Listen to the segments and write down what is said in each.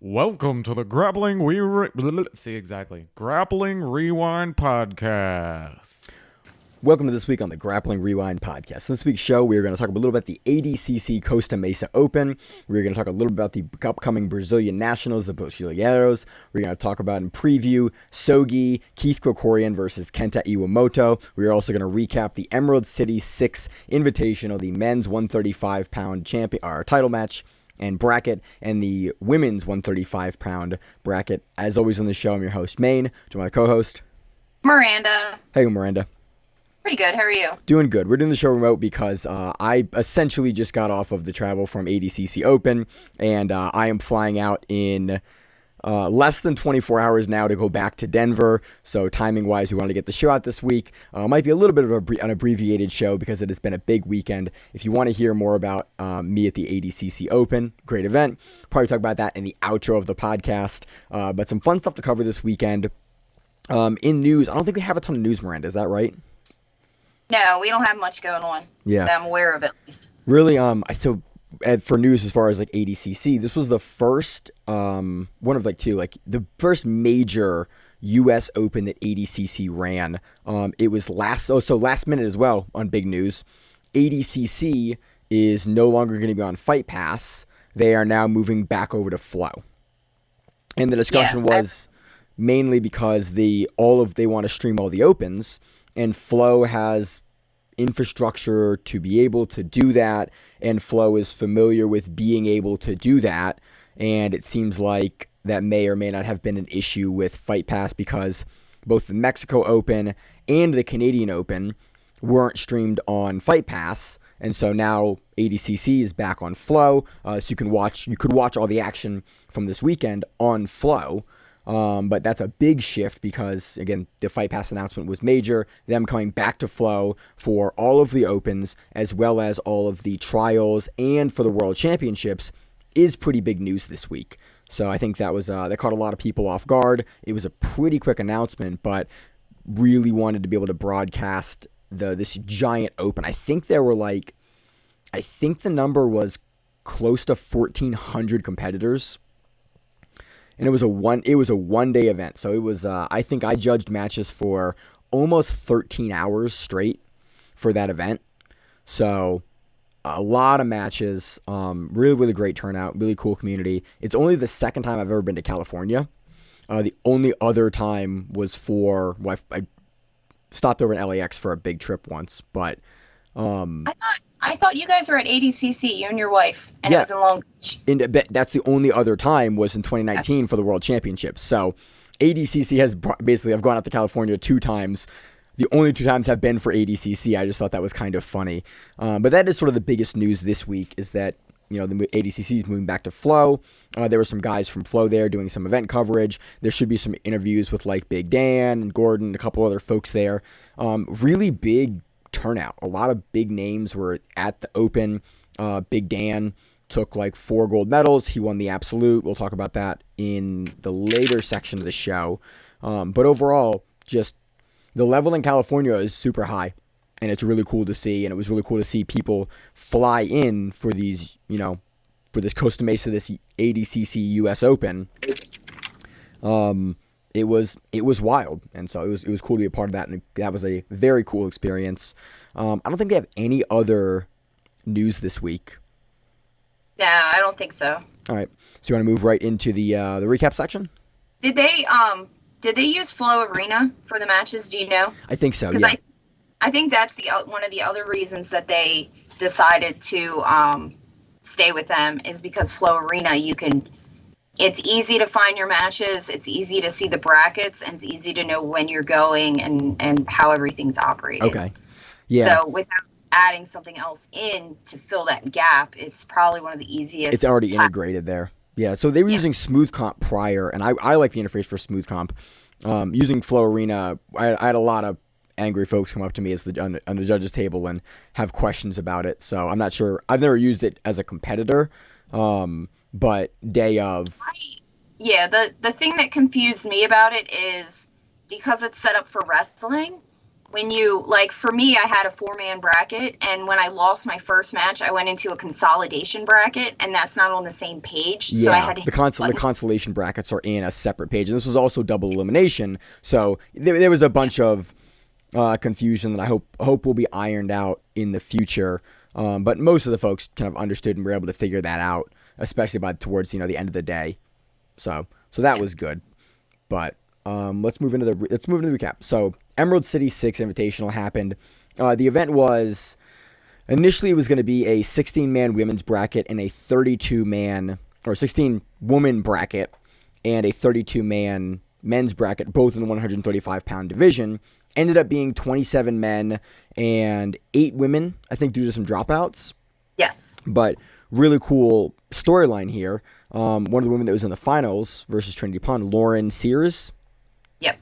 Welcome to the Grappling Grappling Rewind Podcast. Welcome to this week on the Grappling Rewind Podcast. In this week's show, we are going to talk a little about the ADCC Costa Mesa Open. We're going to talk a little about the upcoming Brazilian Nationals, the Brasileiros. We're going to talk about and preview Sogi, Keith Krikorian versus Kenta Iwamoto. We are also going to recap the Emerald City 6 Invitational, the men's 135-pound title match and bracket, and the women's 135-pound bracket. As always on the show, I'm your host, Maine, to my co-host, Miranda. Hey, Miranda. Pretty good. How are you? Doing good. We're doing the show remote because I essentially just got off of the travel from ADCC Open, and I am flying out in less than 24 hours now to go back to Denver. So timing-wise, we wanted to get the show out this week. Might be a little bit of an abbreviated show because it has been a big weekend. If you want to hear more about me at the ADCC Open, great event. Probably talk about that in the outro of the podcast. But some fun stuff to cover this weekend. In news, I don't think we have a ton of news, Miranda. Is that right? No, we don't have much going on. Yeah. That I'm aware of, at least. Really, for news as far as like ADCC, this was the first one of the first major U.S. Open that ADCC ran. It was last minute as well on big news. ADCC is no longer going to be on Fight Pass. They are now moving back over to Flow. And the discussion was mainly because they want to stream all the Opens, and Flow has infrastructure to be able to do that, and Flow is familiar with being able to do that, and it seems like that may or may not have been an issue with Fight Pass because both the Mexico Open and the Canadian Open weren't streamed on Fight Pass, and so now ADCC is back on Flow, so you could watch all the action from this weekend on Flow. But that's a big shift because, again, the Fight Pass announcement was major. Them coming back to Flow for all of the Opens as well as all of the trials and for the World Championships is pretty big news this week. So I think that was that caught a lot of people off guard. It was a pretty quick announcement, but really wanted to be able to broadcast this giant Open. I think the number was close to 1,400 competitors. And it was a one-day event. So it was, I think I judged matches for almost 13 hours straight for that event. So a lot of matches, really, really great turnout, really cool community. It's only the second time I've ever been to California. The only other time was I stopped over in LAX for a big trip once, but I thought you guys were at ADCC, you and your wife, and it was in Long Beach. That's the only other time was in 2019 for the World Championships. So ADCC I've gone out to California 2 times. The only 2 times have been for ADCC. I just thought that was kind of funny. But that is sort of the biggest news this week is that, the ADCC is moving back to Flow. There were some guys from Flow there doing some event coverage. There should be some interviews with like Big Dan and Gordon, a couple other folks there. Really big turnout. A lot of big names were at the Open. Big Dan took like 4 gold medals. He won the absolute. We'll talk about that in the later section of the show. But overall, just the level in California is super high, and it's really cool to see. And it was really cool to see people fly in for these, for this Costa Mesa, this ADCC US Open. It was wild, and so it was cool to be a part of that, and that was a very cool experience. I don't think we have any other news this week. No, I don't think so. All right, so you want to move right into the recap section? Did they use Flow Arena for the matches? Do you know? I think so. Because Yeah. I think that's one of the other reasons that they decided to stay with them is because Flow Arena it's easy to find your matches, it's easy to see the brackets, and it's easy to know when you're going and how everything's operating. Okay. Yeah. So without adding something else in to fill that gap, it's probably one of the easiest. It's already integrated there. Yeah, so they were using Smooth Comp prior, and I like the interface for Smooth Comp. Using Flow Arena, I had a lot of angry folks come up to me on the judges table and have questions about it, so I'm not sure. I've never used it as a competitor. But day of. The thing that confused me about it is because it's set up for wrestling, when you, like, for me, I had a 4-man bracket, and when I lost my first match, I went into a consolidation bracket, and that's not on the same page. Yeah, So I had to the consolation brackets are in a separate page, and this was also double elimination, so there was a bunch of confusion that I hope will be ironed out in the future. But most of the folks kind of understood and were able to figure that out, especially towards the end of the day. So that was good. But let's move into the recap. So Emerald City 6 Invitational happened. The event was initially it was going to be a 16-man women's bracket and a 32-man or 16-woman bracket and a 32-man men's bracket, both in the 135-pound division. Ended up being 27 men and 8 women, I think, due to some dropouts. Yes. But really cool storyline here. One of the women that was in the finals versus Trinity Pond, Lauren Sears. Yep.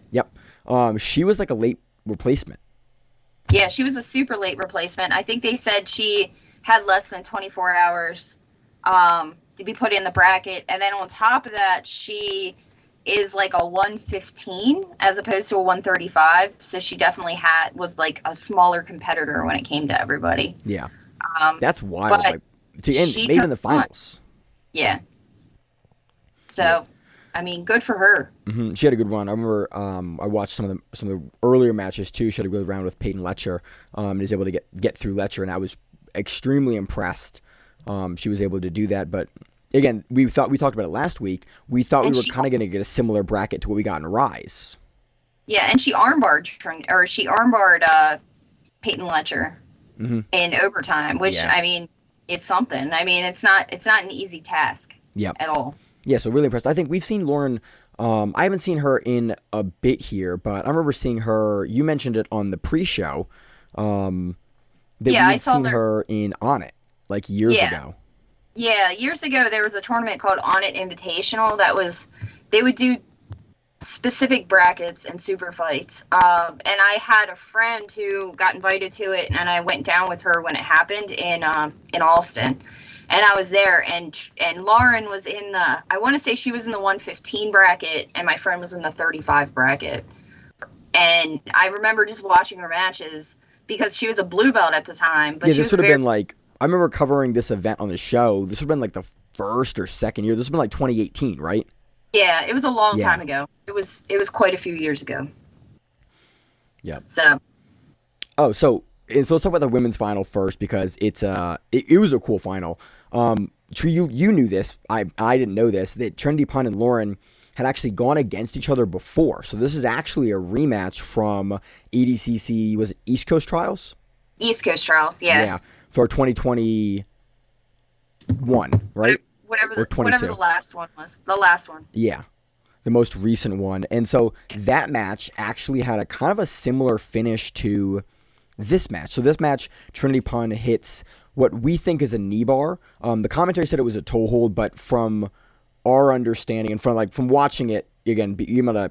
She was like a late replacement. Yeah, she was a super late replacement. I think they said she had less than 24 hours to be put in the bracket. And then on top of that, she is like a 115 as opposed to a 135. So she definitely was like a smaller competitor when it came to everybody. Yeah. That's wild. Like, to end made in the finals. Yeah. So, I mean, good for her. Mm-hmm. She had a good run. I remember I watched some of the earlier matches too. She had a good round with Peyton Letcher and was able to get through Letcher, and I was extremely impressed. She was able to do that, but again, we talked about it last week. We thought we were kind of going to get a similar bracket to what we got in Rise. Yeah, and she armbarred Peyton Letcher in overtime, which I mean, is something. I mean, it's not an easy task at all. Yeah, so really impressed. I think we've seen Lauren. I haven't seen her in a bit here, but I remember seeing her. You mentioned it on the pre-show. That we had seen her in On It like years ago. Yeah, years ago there was a tournament called On It Invitational they would do specific brackets and super fights. And I had a friend who got invited to it, and I went down with her when it happened in Alston. And I was there, and Lauren was I want to say she was in the 115 bracket, and my friend was in the 35 bracket. And I remember just watching her matches because she was a blue belt at the time. But this would have been like, I remember covering this event on the show. This would have been like the first or second year. This would have been like 2018, right? Yeah, it was a long time ago. It was quite a few years ago. Yeah. So. Oh, so let's talk about the women's final first because it was a cool final. Tree, you knew this. I didn't know this. That Trinity Pond and Lauren had actually gone against each other before. So this is actually a rematch from ADCC. Was it East Coast Trials? East Coast Trials, yeah. Yeah, for 2021, right? Whatever the last one was. The last one. Yeah, the most recent one. And so that match actually had a kind of a similar finish to this match. So this match, Trinity Pond hits what we think is a knee bar. The commentary said it was a toe hold, but from our understanding and from watching it, again, being able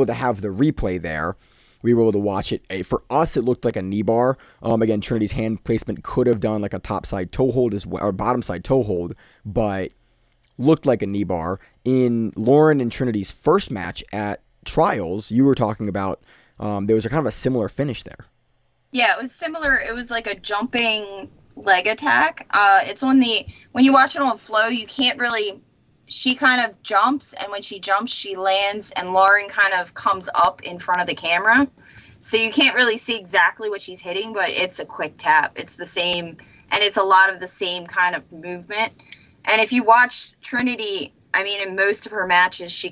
to have the replay there, we were able to watch it. For us, it looked like a knee bar. Again, Trinity's hand placement could have done like a topside toe hold as well, or bottom side toe hold, but looked like a knee bar. In Lauren and Trinity's first match at Trials, you were talking about there was a kind of a similar finish there. Yeah, it was similar. It was like a jumping leg attack. When you watch it on Flow, you can't really. She kind of jumps, and when she jumps, she lands, and Lauren kind of comes up in front of the camera. So you can't really see exactly what she's hitting, but it's a quick tap. It's the same, and it's a lot of the same kind of movement. And if you watch Trinity, I mean, in most of her matches, she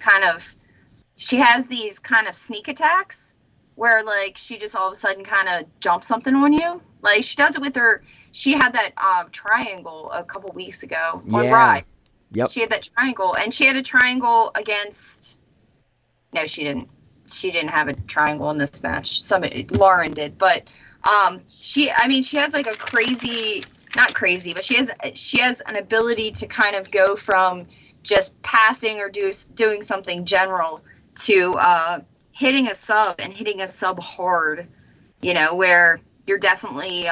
has these kind of sneak attacks where, like, she just all of a sudden kind of jumps something on you. Like, she does it with she had that triangle a couple weeks ago on Ride. Yep. She had that triangle, and she had a triangle against. No, she didn't. She didn't have a triangle in this match. Lauren did, but she has like a crazy, not crazy, but she has an ability to kind of go from just passing or doing something general to hitting a sub and hitting a sub hard. Where you're definitely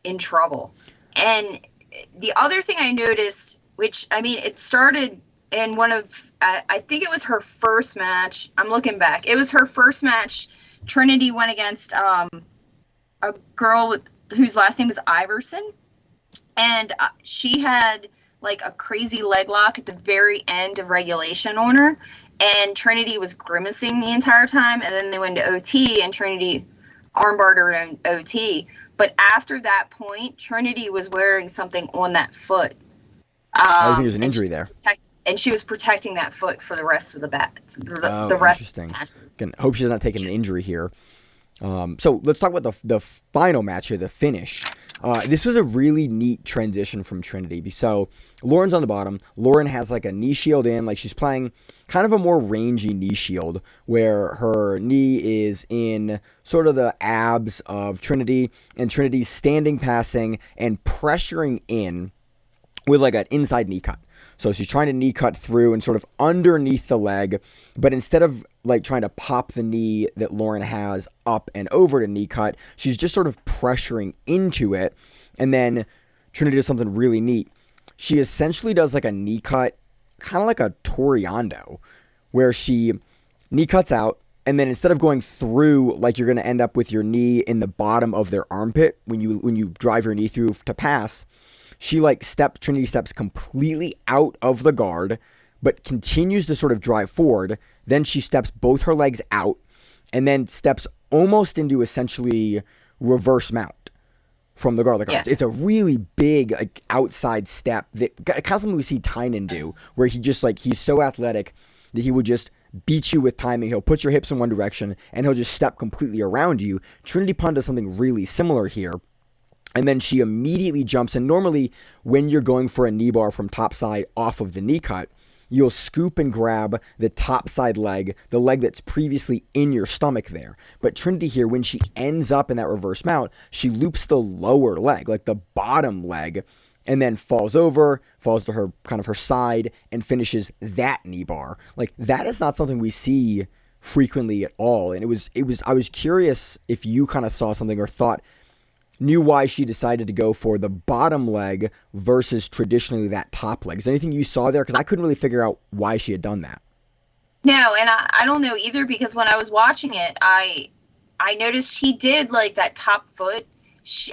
in trouble. And the other thing I noticed, which, I mean, it started in one of, I think it was her first match. I'm looking back. It was her first match Trinity went against a girl whose last name was Iverson, and she had like a crazy leg lock at the very end of regulation on her, and Trinity was grimacing the entire time, and then they went to OT, and Trinity armbarred her in OT. But after that point, Trinity was wearing something on that foot. I think there's an injury there. And she was protecting that foot for the rest of the bat. The rest. Interesting. Again, hope she's not taking an injury here. So let's talk about the final match here, the finish. This was a really neat transition from Trinity. So Lauren's on the bottom. Lauren has like a knee shield in, like she's playing kind of a more rangy knee shield where her knee is in sort of the abs of Trinity, and Trinity's standing, passing, and pressuring in with like an inside knee cut. So she's trying to knee cut through and sort of underneath the leg, but instead of like trying to pop the knee that Lauren has up and over to knee cut, she's just sort of pressuring into it. And then Trinity does something really neat. She essentially does like a knee cut, kind of like a Toriando, where she knee cuts out, and then instead of going through like you're going to end up with your knee in the bottom of their armpit when you drive your knee through to pass, Trinity steps completely out of the guard, but continues to sort of drive forward. Then she steps both her legs out and then steps almost into essentially reverse mount from the guard. It's a really big like outside step that kind of something we see Tynan do, where he's so athletic that he would just beat you with timing. He'll put your hips in one direction and he'll just step completely around you. Trinity Pun does something really similar here. And then she immediately jumps. And normally when you're going for a knee bar from top side off of the knee cut, you'll scoop and grab the top side leg, the leg that's previously in your stomach there. But Trinity here, when she ends up in that reverse mount, she loops the lower leg, like the bottom leg, and then falls to her kind of her side and finishes that knee bar. Like that is not something we see frequently at all. And I was curious if you kind of saw something or knew why she decided to go for the bottom leg versus traditionally that top leg. Is there anything you saw there? Because I couldn't really figure out why she had done that. No, and I don't know either, because when I was watching it, I noticed she did like that top foot.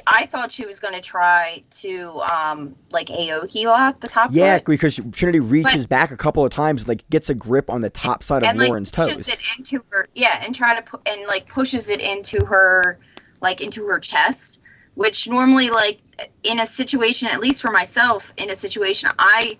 I thought she was going to try to like Aoki lock the top foot. Yeah, because Trinity reaches back a couple of times, like gets a grip on the top side of Lauren's toes. Pushes it into her, and pushes it into her, like into her chest. Which normally, like, in a situation, at least for myself, in a situation, I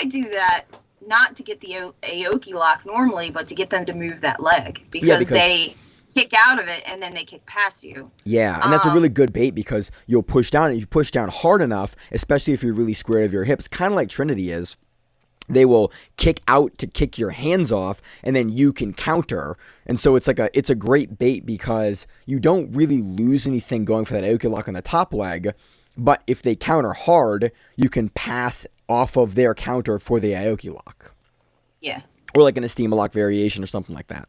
do that not to get the Aoki lock normally, but to get them to move that leg. Because they kick out of it, and then they kick past you. Yeah, and that's a really good bait, because you'll push down, and if you push down hard enough, especially if you're really square of your hips, kind of like Trinity is, they will kick out to kick your hands off, and then you can counter. And so it's a great bait, because you don't really lose anything going for that Aoki lock on the top leg, but if they counter hard, you can pass off of their counter for the Aoki lock. Yeah. Or like an Estima lock variation or something like that.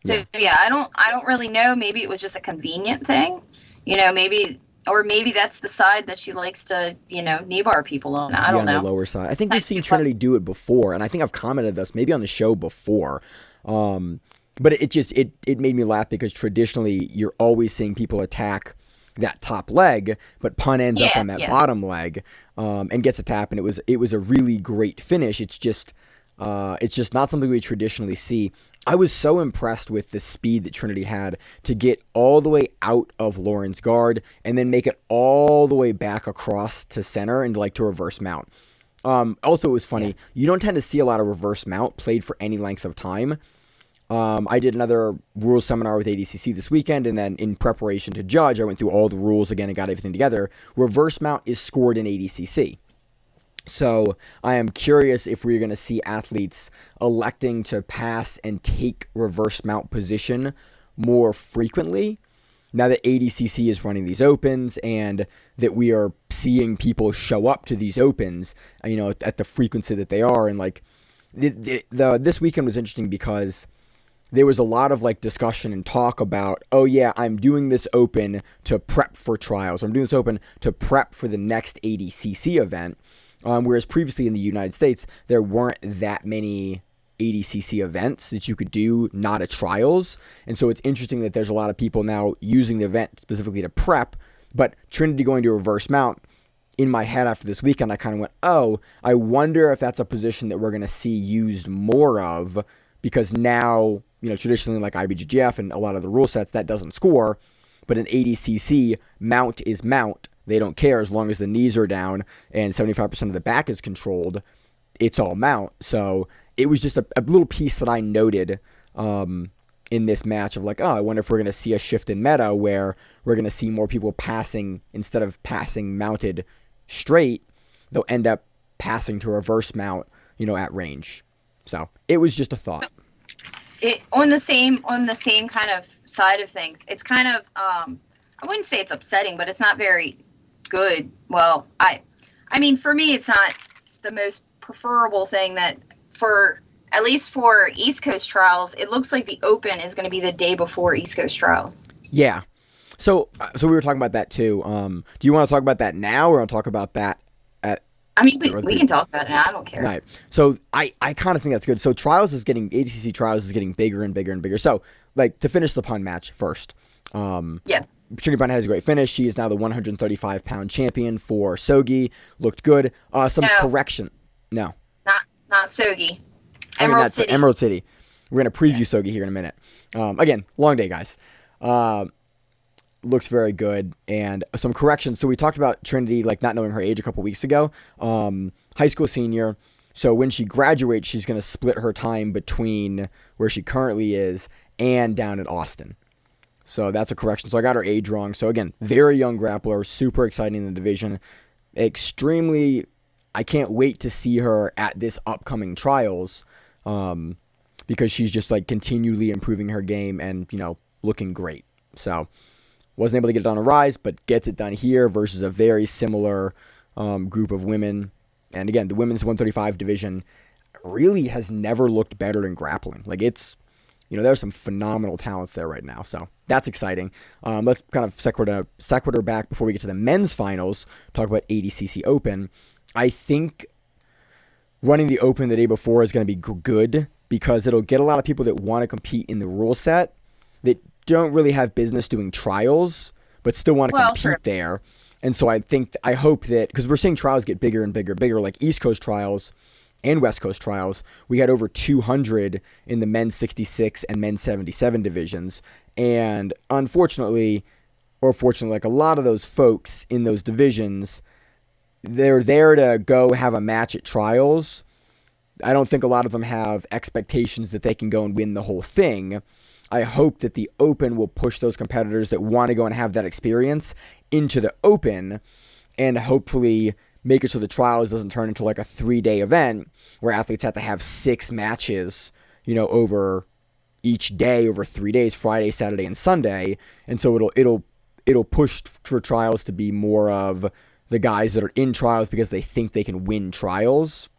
So I don't really know. Maybe it was just a convenient thing. Maybe that's the side that she likes to, knee bar people on. I don't know. On the lower side. I think we've seen Trinity do it before, and I think I've commented this maybe on the show before. But it made me laugh, because traditionally you're always seeing people attack that top leg, but Pun ends up on that bottom leg and gets a tap, and it was a really great finish. It's just not something we traditionally see. I was so impressed with the speed that Trinity had to get all the way out of Lauren's guard and then make it all the way back across to center and to reverse mount. Also, it was funny. You don't tend to see a lot of reverse mount played for any length of time. I did another rules seminar with ADCC this weekend, and then in preparation to judge, I went through all the rules again and got everything together. Reverse mount is scored in ADCC. So I am curious if we're going to see athletes electing to pass and take reverse mount position more frequently now that ADCC is running these opens, and that we are seeing people show up to these opens, at the frequency that they are. And this weekend was interesting, because there was a lot of discussion and talk about, oh yeah, I'm doing this open to prep for trials. I'm doing this open to prep for the next ADCC event. Whereas previously in the United States, there weren't that many ADCC events that you could do, not at trials. And so it's interesting that there's a lot of people now using the event specifically to prep, but Trinity going to reverse mount, in my head after this weekend, I kind of went, oh, I wonder if that's a position that we're going to see used more of, because now, traditionally like IBJJF and a lot of the rule sets, that doesn't score, but in ADCC, mount is mount. They don't care as long as the knees are down and 75% of the back is controlled. It's all mount. So it was just a little piece that I noted in this match of like, oh, I wonder if we're going to see a shift in meta where we're going to see more people passing instead of passing mounted straight. They'll end up passing to reverse mount, at range. So it was just a thought. On the same kind of side of things, it's kind of I wouldn't say it's upsetting, but it's not very good. Well, I mean, for me, it's not the most preferable thing that at least for East Coast trials, it looks like the Open is going to be the day before East Coast trials. Yeah. So we were talking about that too. Do you want to talk about that now, or want to talk about that at? I mean, we can talk about it now. I don't care. Right. So I kind of think that's good. So ADCC trials is getting bigger and bigger and bigger. So like to finish the pun match first. Yeah. Trinity Pun has a great finish. She is now the 135-pound champion for Sogi. Looked good. Correction. No. Not Sogi. That's Emerald City. We're going to preview Sogi here in a minute. Again, long day, guys. Looks very good. And some corrections. So we talked about Trinity like not knowing her age a couple weeks ago. High school senior. So when she graduates, she's going to split her time between where she currently is and down at Austin. So that's a correction. So I got her age wrong. So again, very young grappler, super exciting in the division. Extremely, I can't wait to see her at this upcoming trials because she's just like continually improving her game and, looking great. So wasn't able to get it on a rise, but gets it done here versus a very similar group of women. And again, the women's 135 division really has never looked better than grappling. Like it's, there's some phenomenal talents there right now. So that's exciting. Let's kind of sequitur back before we get to the men's finals, talk about ADCC Open. I think running the Open the day before is going to be good because it'll get a lot of people that want to compete in the rule set that don't really have business doing trials, but still want to compete there. And so I hope that, because we're seeing trials get bigger and bigger and bigger, like East Coast trials and West Coast trials, we had over 200 in the men's 66 and men's 77 divisions. And unfortunately, or fortunately, like a lot of those folks in those divisions, they're there to go have a match at trials. I don't think a lot of them have expectations that they can go and win the whole thing. I hope that the Open will push those competitors that want to go and have that experience into the Open and hopefully make it so the trials doesn't turn into like a 3-day event where athletes have to have 6 matches, over each day over 3 days, Friday, Saturday, and Sunday. And so it'll push for trials to be more of the guys that are in trials because they think they can win trials.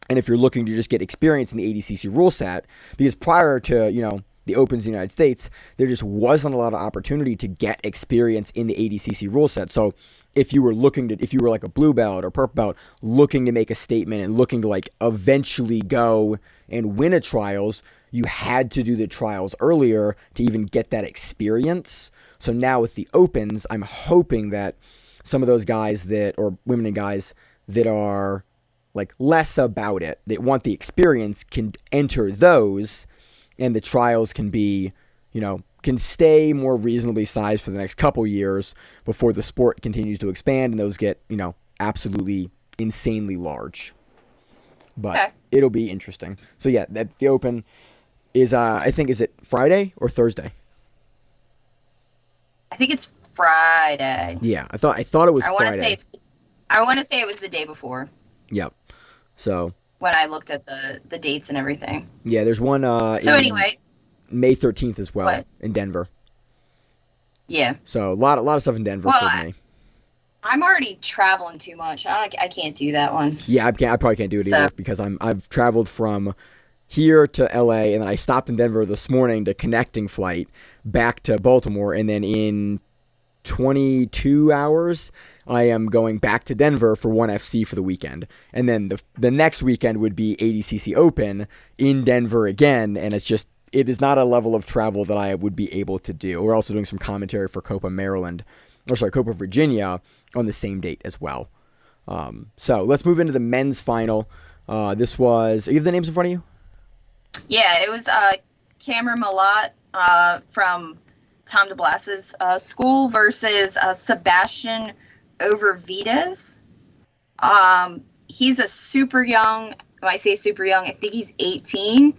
And if you're looking to just get experience in the ADCC rule set, because prior to, the Opens in the United States, there just wasn't a lot of opportunity to get experience in the ADCC rule set. So if you were like a blue belt or purple belt looking to make a statement and looking to like eventually go and win a trials, you had to do the trials earlier to even get that experience. So now with the Opens, I'm hoping that some of those guys or women and guys that are like less about it, that want the experience, can enter those, and the trials can be, can stay more reasonably sized for the next couple years before the sport continues to expand and those get, absolutely insanely large. But It'll be interesting. So yeah, the Open is, I think, is it Friday or Thursday? I think it's Friday. Yeah, I thought it was Friday. I want to say it was the day before. Yep. So when I looked at the dates and everything. Yeah, there's one anyway, May 13th as well in Denver. Yeah. So a lot of stuff in Denver for me. I'm already traveling too much. I can't do that one. Yeah, I probably can't do it either because I've traveled from here to LA and then I stopped in Denver this morning to connecting flight back to Baltimore, and then in 22 hours, I am going back to Denver for ONE FC for the weekend. And then the next weekend would be ADCC Open in Denver again. And it is not a level of travel that I would be able to do. We're also doing some commentary for Copa Virginia on the same date as well. So let's move into the men's final. This was, you have the names in front of you? Yeah, it was Cameron Malott from Tom DeBlas's school versus Sebastian Overvides. He's a super young, when I say super young, I think he's 18.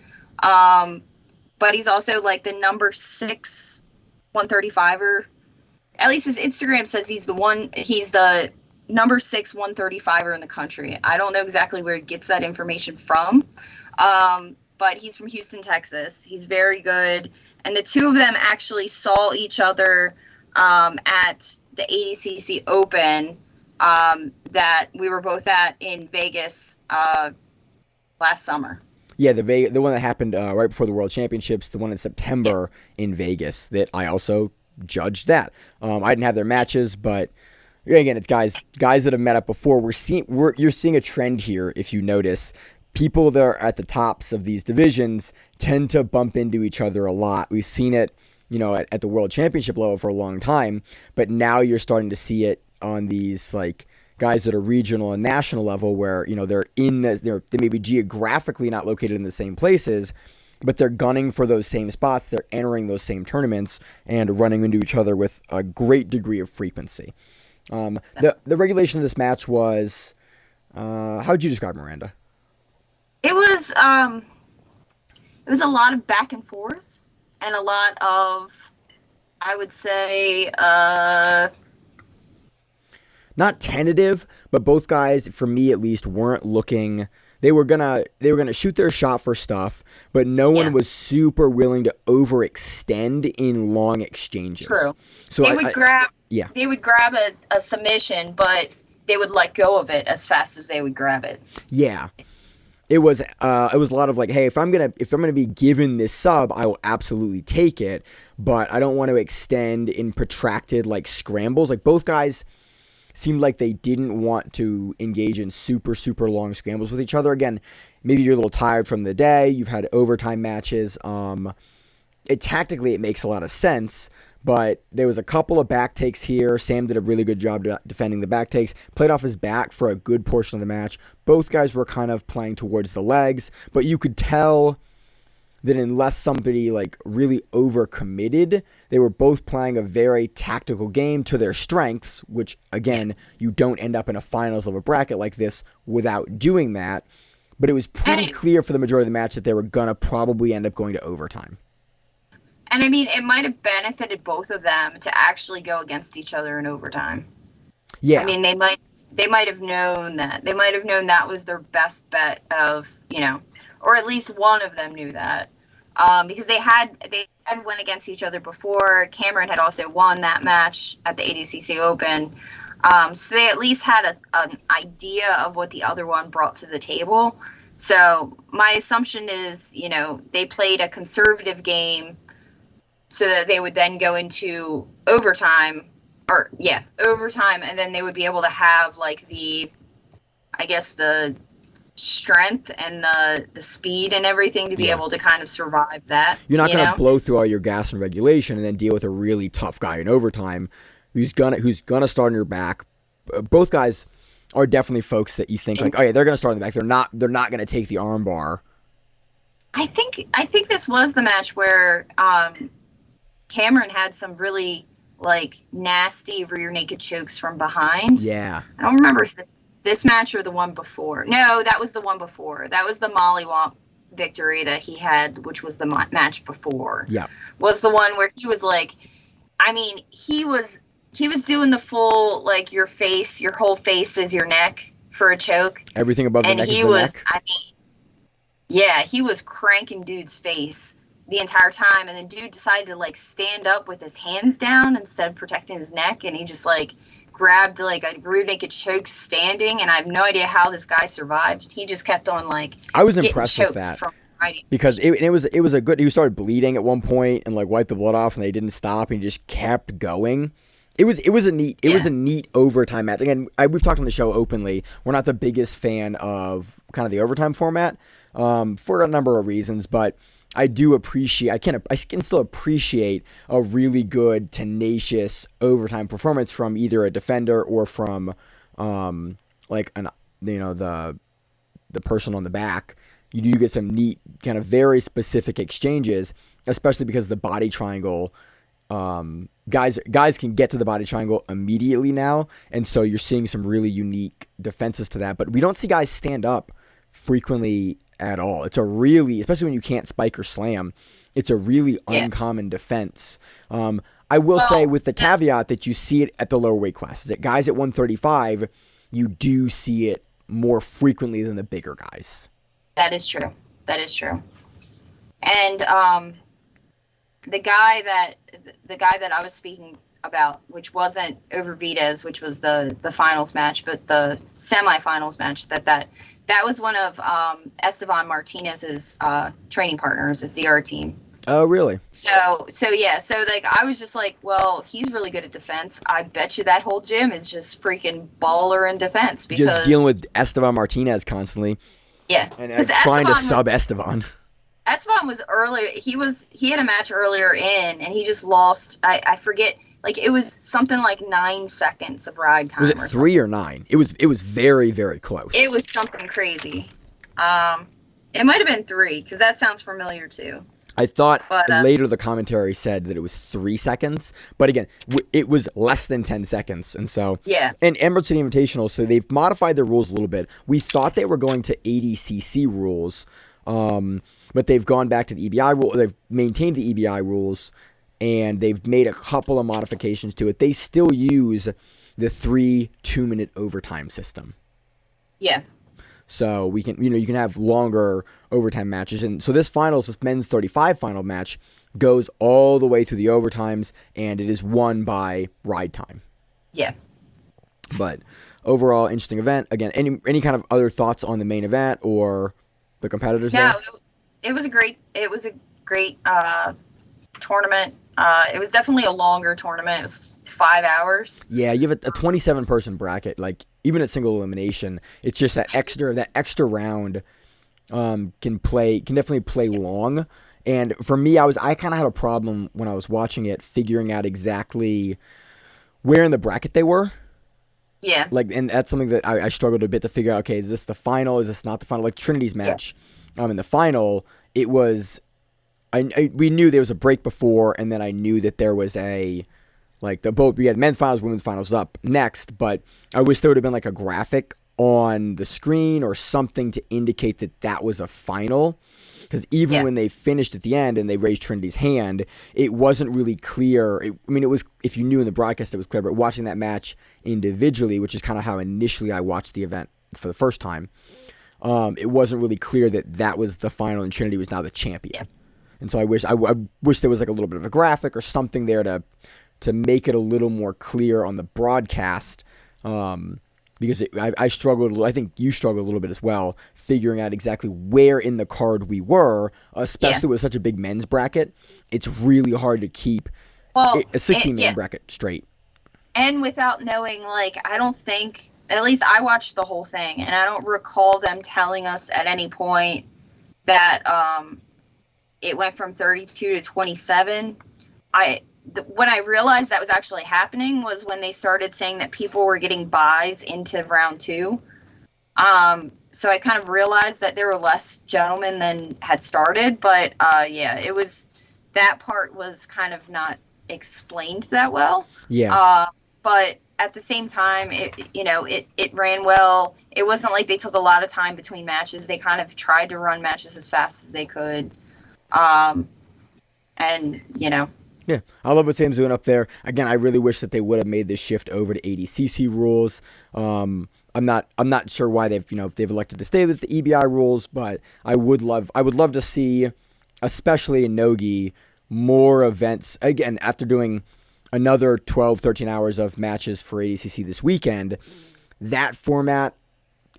But he's also like the number 6 135er. At least his Instagram says he's the number 6 135er in the country. I don't know exactly where he gets that information from. But he's from Houston, Texas. He's very good. And the two of them actually saw each other at the ADCC Open that we were both at in Vegas last summer. Yeah, the one that happened right before the World Championships, the one in September in Vegas that I also judged that. I didn't have their matches, but again, it's guys that have met up before. You're seeing a trend here, if you notice. People that are at the tops of these divisions tend to bump into each other a lot. We've seen it, at the World Championship level for a long time, but now you're starting to see it on these like guys that are regional and national level where, they may be geographically not located in the same places, but they're gunning for those same spots. They're entering those same tournaments and running into each other with a great degree of frequency. The regulation of this match was, how would you describe, Miranda? It was a lot of back and forth and a lot of, I would say, not tentative, but both guys, for me at least, weren't looking. They were gonna shoot their shot for stuff, but no one was super willing to overextend in long exchanges. True. So they would grab a submission, but they would let go of it as fast as they would grab it. Yeah. It was a lot of like, hey, if I'm gonna be given this sub, I will absolutely take it, but I don't want to extend in protracted like scrambles. Like both guys seemed like they didn't want to engage in super, super long scrambles with each other. Again, maybe you're a little tired from the day. You've had overtime matches. Tactically, it makes a lot of sense, but there was a couple of back takes here. Sam did a really good job defending the back takes, played off his back for a good portion of the match. Both guys were kind of playing towards the legs, but you could tell that unless somebody like really overcommitted, they were both playing a very tactical game to their strengths, which again, you don't end up in a finals of a bracket like this without doing that. But it was pretty clear for the majority of the match that they were going to probably end up going to overtime. And I mean, it might have benefited both of them to actually go against each other in overtime. Yeah. I mean, they might have known that. They might have known that was their best bet of, or at least one of them knew that. Because they had went against each other before. Cameron had also won that match at the ADCC Open. So they at least had an idea of what the other one brought to the table. So my assumption is, they played a conservative game so that they would then go into overtime, and then they would be able to have like the strength and the speed and everything to be able to kind of survive that. You're not going to blow through all your gas in regulation and then deal with a really tough guy in overtime who's gonna start on your back. Both guys are definitely folks that you think like, oh yeah, they're gonna start on the back. They're not gonna take the arm bar. I think this was the match where Cameron had some really like nasty rear naked chokes from behind. Yeah. I don't remember if this match or the one before. No, that was the one before. That was the mollywomp victory that he had, which was the match before. Yeah. Was the one where he was like, I mean, he was doing the full, like, your whole face is your neck for a choke. Everything above the neck is the neck. I mean, yeah, he was cranking dude's face the entire time, and then dude decided to, like, stand up with his hands down instead of protecting his neck, and he just, like, grabbed, like, a rear naked choke standing, and I have no idea how this guy survived. He just kept on, like, I was impressed with that. Because it was a good. He started bleeding at one point and like wiped the blood off, and they didn't stop. And he just kept going. It was a neat overtime match. Again, we've talked on the show openly. We're not the biggest fan of kind of the overtime format for a number of reasons, but I can still appreciate a really good, tenacious overtime performance from either a defender or from the person on the back. You do get some neat, kind of very specific exchanges, especially because the body triangle. Guys can get to the body triangle immediately now, and so you're seeing some really unique defenses to that. But we don't see guys stand up frequently at all. It's a really, especially when you can't spike or slam, it's a really uncommon defense. I will say with the caveat that you see it at the lower weight classes. At guys at 135, you do see it more frequently than the bigger guys. That is true. And the guy that I was speaking about, which wasn't over Vitas, which was the finals match, but the semifinals match, that was one of Esteban Martinez's training partners at ZR team. Oh, really? So like I was just like, well, he's really good at defense. I bet you that whole gym is just freaking baller in defense because just dealing with Esteban Martinez constantly. Yeah, and trying to sub Esteban. Esteban was earlier. He had a match earlier in, and he just lost. I forget. Like it was something like 9 seconds of ride time. Was it 3 or 9? It was very, very close. It was something crazy. It might have been 3 because that sounds familiar too. I thought later the commentary said that it was 3 seconds, but again, it was less than 10 seconds, and so And Emerald City Invitational, so they've modified their rules a little bit. We thought they were going to ADCC rules, but they've gone back to the EBI rule. They've maintained the EBI rules, and they've made a couple of modifications to it. They still use the 3 2-minute overtime system. Yeah. So we can, you can have longer overtime matches. And so this men's 35 final match goes all the way through the overtimes, and it is won by ride time. Yeah. But overall, interesting event. Again, any kind of other thoughts on the main event or the competitors there? It was a great tournament. It was definitely a longer tournament. It was 5 hours. Yeah, you have a 27-person bracket. Like even at single elimination, it's just that extra round can definitely play long. And for me, I kind of had a problem when I was watching it, figuring out exactly where in the bracket they were. Yeah. And that's something that I struggled a bit to figure out. Okay, is this the final? Is this not the final? Like Trinity's match, in the final, it was. We knew there was a break before, and then I knew that there was we had men's finals, women's finals up next, but I wish there would have been like a graphic on the screen or something to indicate that was a final. Because even when they finished at the end and they raised Trinity's hand, it wasn't really clear. It was, if you knew in the broadcast it was clear, but watching that match individually, which is kind of how initially I watched the event for the first time, it wasn't really clear that was the final and Trinity was now the champion. Yeah. And so I wish there was like a little bit of a graphic or something there to make it a little more clear on the broadcast, because I struggled. I think you struggled a little bit as well, figuring out exactly where in the card we were, especially with such a big men's bracket. It's really hard to keep a 16-man bracket straight. And without knowing, I don't think, at least I watched the whole thing, and I don't recall them telling us at any point that it went from 32 to 27. When I realized that was actually happening was when they started saying that people were getting buys into round 2. So I kind of realized that there were less gentlemen than had started, but it was, that part was kind of not explained that well. Yeah. But at the same time, it ran well. It wasn't like they took a lot of time between matches. They kind of tried to run matches as fast as they could. Yeah, I love what Sam's doing up there. Again, I really wish that they would have made this shift over to ADCC rules. I'm not sure why they've elected to stay with the EBI rules, but I would love to see, especially in Nogi, more events. Again, after doing another 12, 13 hours of matches for ADCC this weekend, that format,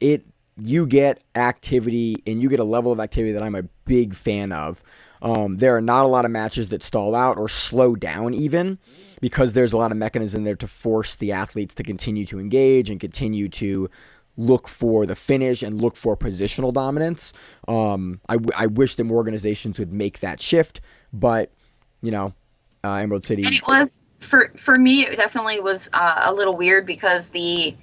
it you get activity and you get a level of activity that I'm a big fan of. There are not a lot of matches that stall out or slow down even, because there's a lot of mechanism there to force the athletes to continue to engage and continue to look for the finish and look for positional dominance. I wish that more organizations would make that shift, but Emerald City. And it was for me. It definitely was a little weird because in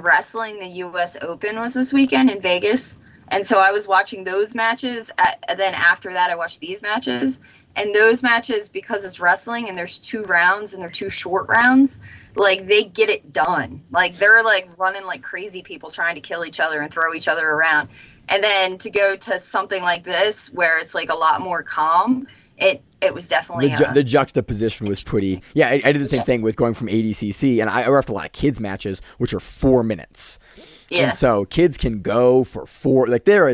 wrestling, the U.S. Open was this weekend in Vegas, and so I was watching those matches. And then after that, I watched these matches, and those matches, because it's wrestling and there's 2 rounds and they're 2 short rounds, like they get it done. Like they're like running like crazy people trying to kill each other and throw each other around. And then to go to something like this where it's like a lot more calm, it was definitely the juxtaposition was pretty. Yeah, I did the same thing with going from ADCC, and I reffed a lot of kids matches, which are 4 minutes. Yeah. And so kids can go for 4. Like they're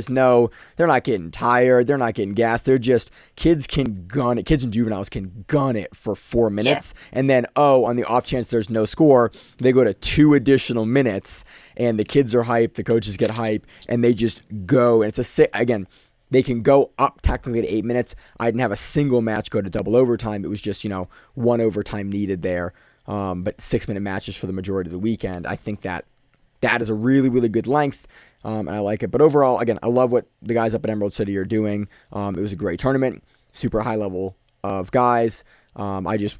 not getting tired, they're not getting gassed. They're just kids can gun it. Kids and juveniles can gun it for 4 minutes, and then on the off chance there's no score, they go to 2 additional minutes, and the kids are hyped, the coaches get hyped, and they just go. And it's again. They can go up technically to 8 minutes. I didn't have a single match go to double overtime. It was just, 1 overtime needed there. But 6-minute matches for the majority of the weekend. I think that is a really, really good length. And I like it. But overall, again, I love what the guys up at Emerald City are doing. It was a great tournament. Super high level of guys. I just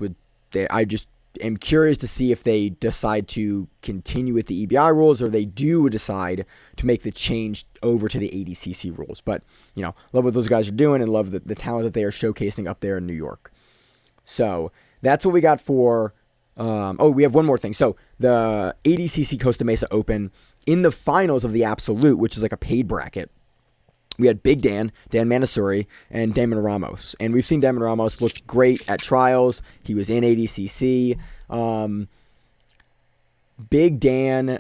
am curious to see if they decide to continue with the EBI rules or they do decide to make the change over to the ADCC rules. But, love what those guys are doing and love the talent that they are showcasing up there in New York. So that's what we got for, we have one more thing. So the ADCC Costa Mesa Open, in the finals of the Absolute, which is like a paid bracket, we had Big Dan Manasuri, and Damon Ramos. And we've seen Damon Ramos look great at trials. He was in ADCC. Big Dan's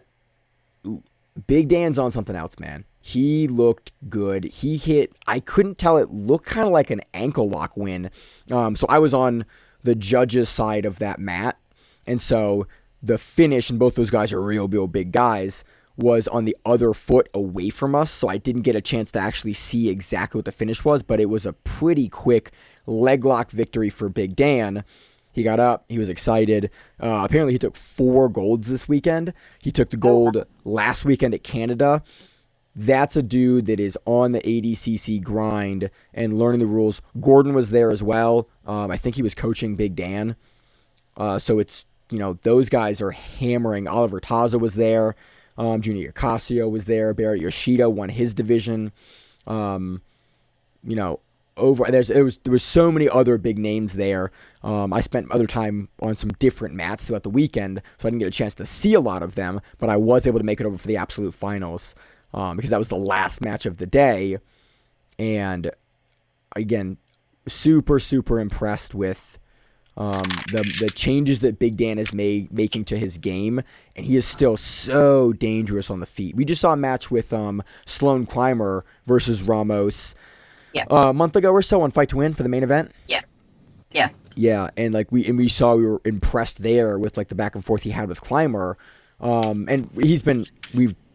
on something else, man. He looked good. He hit, I couldn't tell, it looked kind of like an ankle lock win. So I was on the judges' side of that mat. And so the finish, and both those guys are real big guys, was on the other foot away from us, so I didn't get a chance to actually see exactly what the finish was, but it was a pretty quick leg lock victory for Big Dan. He got up, he was excited. Apparently he took 4 golds this weekend. He took the gold last weekend at Canada. That's a dude that is on the ADCC grind and learning the rules. Gordon was there as well. I think he was coaching Big Dan. So it's, those guys are hammering. Oliver Taza was there. Junior Ocasio was there. Barrett Yoshida won his division. There was so many other big names there. I spent other time on some different mats throughout the weekend, so I didn't get a chance to see a lot of them, but I was able to make it over for the absolute finals because that was the last match of the day. And again, super, super impressed with the changes that Big Dan is making to his game, and he is still so dangerous on the feet. We just saw a match with Sloan Clymer versus Ramos a month ago or so on Fight to Win for the main event. Yeah, and we saw we were impressed there with like the back and forth he had with Clymer, and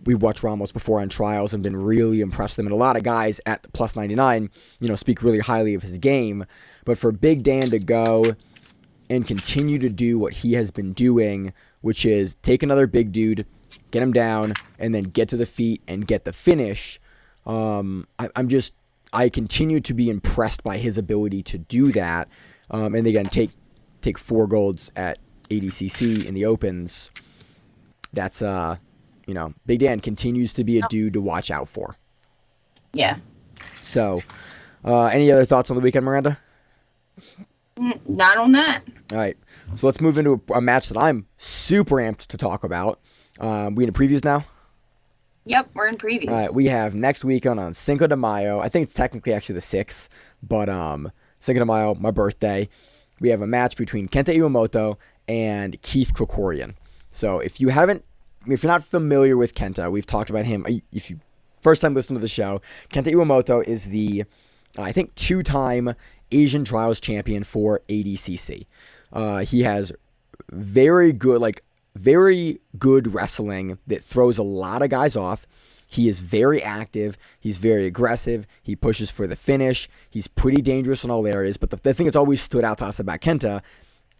we've watched Ramos before on trials and been really impressed with him. And a lot of guys at the plus 99, speak really highly of his game, but for Big Dan to go and continue to do what he has been doing, which is take another big dude, get him down, and then get to the feet and get the finish. I continue to be impressed by his ability to do that. And again, take 4 golds at ADCC in the Opens. That's, Big Dan continues to be a dude to watch out for. Yeah. So, any other thoughts on the weekend, Miranda? Not on that. All right, so let's move into a match that I'm super amped to talk about. We in the previews now? Yep, we're in previews. All right, we have next weekend on Cinco de Mayo. I think it's technically actually the 6th, but Cinco de Mayo, my birthday. We have a match between Kenta Iwamoto and Keith Krikorian. So if you're not familiar with Kenta, we've talked about him. If you first time listening to the show, Kenta Iwamoto is the, I think, 2-time Asian Trials champion for ADCC. He has very good wrestling that throws a lot of guys off. He is very active. He's very aggressive. He pushes for the finish. He's pretty dangerous in all areas. But the thing that's always stood out to us about Kenta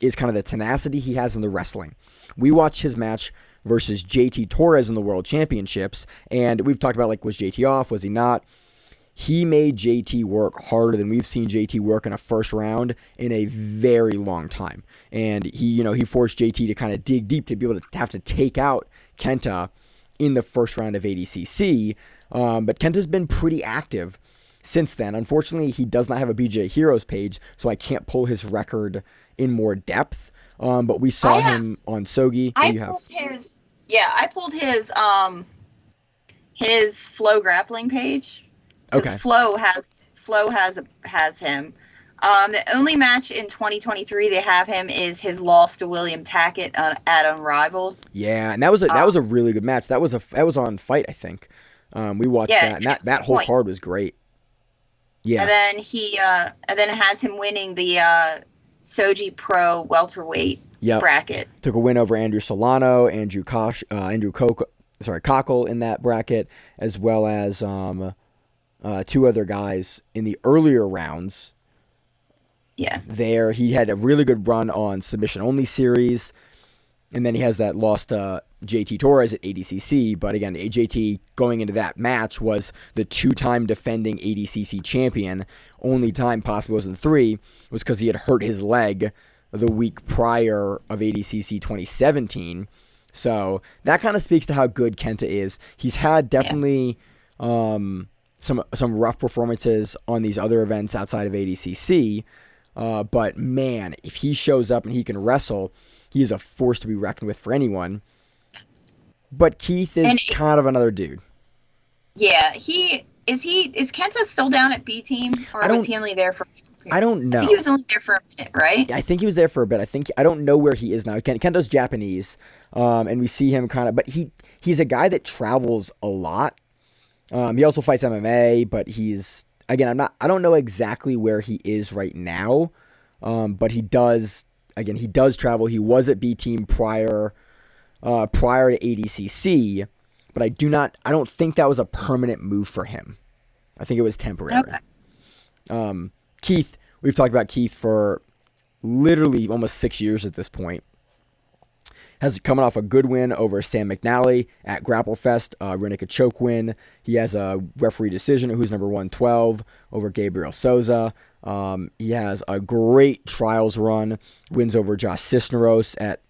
is kind of the tenacity he has in the wrestling. We watched his match versus JT Torres in the World Championships, and we've talked about, like, was JT off? Was he not? He made JT work harder than we've seen JT work in a first round in a very long time. And he forced JT to kind of dig deep to be able to have to take out Kenta in the first round of ADCC. But Kenta's been pretty active since then. Unfortunately, he does not have a BJ Heroes page, so I can't pull his record in more depth. But we saw him on Sogi. I pulled his Flow Grappling page. Because Okay. Flow has him. The only match in 2023 they have him is his loss to William Tackett at Unrivaled. Yeah, and that was a really good match. That was on Fight, I think. We watched that, and that whole card was great. Yeah. And then it has him winning the Soji Pro welterweight bracket. Took a win over Andrew Solano, Cockle in that bracket, as well as two other guys in the earlier rounds. Yeah. There, he had a really good run on Submission Only series, and then he has that loss to JT Torres at ADCC. But again, JT going into that match was the two-time defending ADCC champion. Only time possibly was in 3 was because he had hurt his leg the week prior of ADCC 2017. So that kind of speaks to how good Kenta is. He's had definitely some rough performances on these other events outside of ADCC. But man, if he shows up and he can wrestle, he is a force to be reckoned with for anyone. But Keith is kind of another dude. Yeah, is Kenta still down at B team, or was he only there for? I don't know. I think he was only there for a minute, right? I think he was there for a bit. I don't know where he is now. Kenta's Japanese, and we see him kind of, but he's a guy that travels a lot. He also fights MMA, but he's, again, I don't know exactly where he is right now, but he does travel. He was at B team prior to ADCC, but I don't think that was a permanent move for him. I think it was temporary. Okay. Keith, we've talked about Keith for literally almost 6 years at this point. Has coming off a good win over Sam McNally at Grapplefest, Renica choke win. He has a referee decision who's number 112 over Gabriel Souza. He has a great trials run, wins over Josh Cisneros at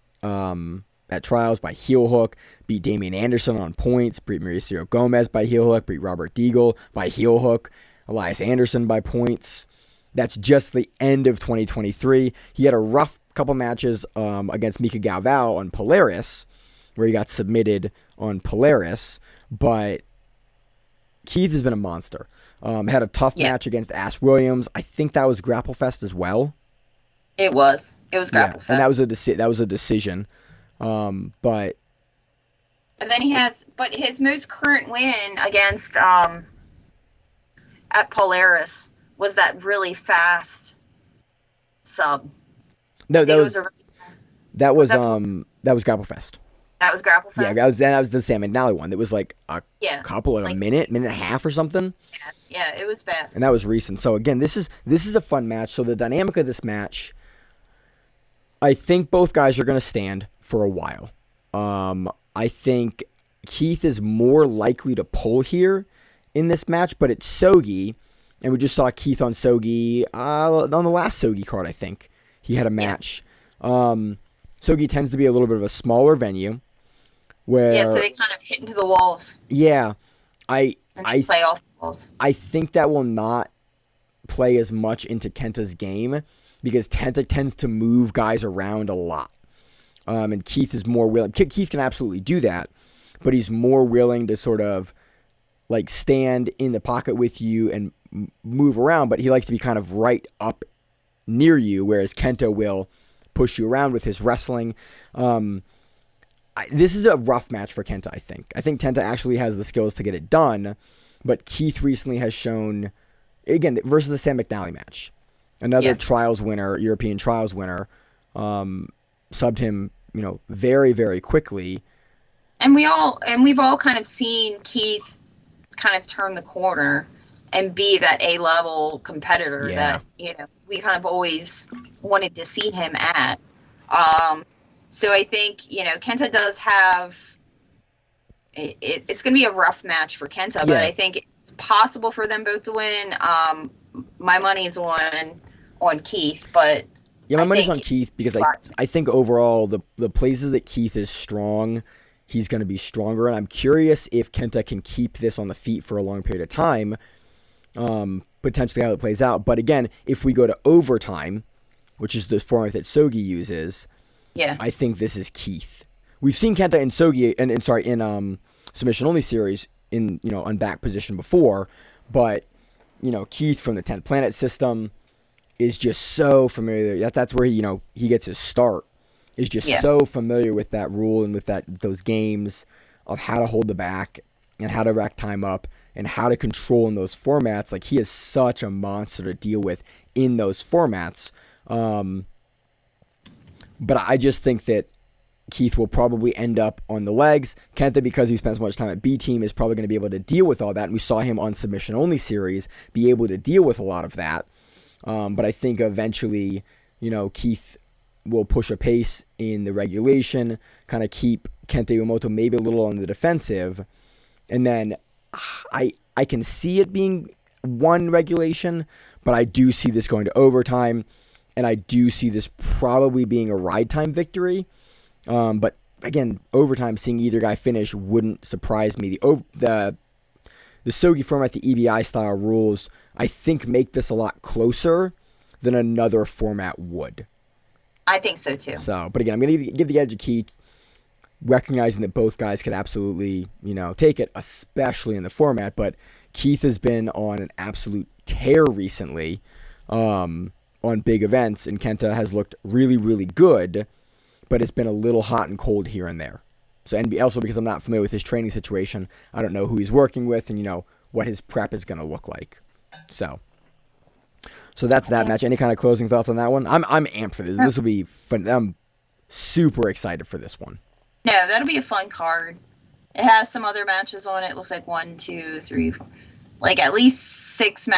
trials by heel hook, beat Damian Anderson on points, beat Mauricio Gomez by heel hook, beat Robert Deagle by heel hook, Elias Anderson by points. That's just the end of 2023. He had a rough couple matches against Mika Galvao on Polaris, where he got submitted on Polaris. But Keith has been a monster. Had a tough match against Ash Williams. I think that was Grapplefest as well. It was Grapplefest, and that was a decision. But and then his most current win against at Polaris was that really fast sub. No, that was Grapplefest. That was Grapplefest. That was Grapplefest. Yeah, that was the Sam McNally one. It was like a couple of a minute and a half or something. Yeah, it was fast. And that was recent. So again, this is a fun match. So the dynamic of this match, I think both guys are going to stand for a while. I think Keith is more likely to pull here in this match, but it's Sogi. And we just saw Keith on Sogi on the last Sogi card, I think. He had a match. Sogi tends to be a little bit of a smaller venue. So they kind of hit into the walls. Yeah. I play off the walls. I think that will not play as much into Kenta's game because Kenta tends to move guys around a lot. And Keith is more willing. Keith can absolutely do that, but he's more willing to sort of like stand in the pocket with you and move around, but he likes to be kind of right up near you, whereas Kenta will push you around with his wrestling. This is a rough match for Kenta, I think. I think Kenta actually has the skills to get it done, but Keith recently has shown, again, versus the Sam McNally match, another trials winner, European trials winner, subbed him, very, very quickly. And we've all kind of seen Keith kind of turn the corner and be that A-level competitor that, we kind of always wanted to see him at. So I think, Kenta does have it's going to be a rough match for Kenta, but I think it's possible for them both to win. My money's on Keith, but my money's on Keith because I think overall the places that Keith is strong, he's going to be stronger, and I'm curious if Kenta can keep this on the feet for a long period of time, potentially how it plays out. But again, if we go to overtime, which is the format that Sogi uses, I think this is Keith. We've seen Kenta in Sogi in submission only series in on back position before, but Keith from the 10 Planet system is just so familiar. That's where he gets his start. Is just so familiar with that rule and with those games of how to hold the back and how to rack time up and how to control in those formats. Like, he is such a monster to deal with in those formats. But I just think that Keith will probably end up on the legs. Kenta, because he spends so much time at B team, is probably going to be able to deal with all that. And we saw him on submission only series be able to deal with a lot of that. But I think eventually, Keith will push a pace in the regulation, kind of keep Kenta Yamamoto maybe a little on the defensive. And then I can see it being one regulation, but I do see this going to overtime. And I do see this probably being a ride time victory. But again, overtime, seeing either guy finish wouldn't surprise me. The Sogi format, the EBI style rules, I think make this a lot closer than another format would. I think so too. So, but again, I'm going to give the edge of Keith, recognizing that both guys could absolutely, take it, especially in the format. But Keith has been on an absolute tear recently on big events, and Kenta has looked really, really good, but it's been a little hot and cold here and there. So, and also because I'm not familiar with his training situation, I don't know who he's working with and, what his prep is going to look like. So that's that match. Any kind of closing thoughts on that one? I'm amped for this. This will be fun. I'm super excited for this one. No, that'll be a fun card. It has some other matches on it. It looks like 1, 2, 3, 4, like at least 7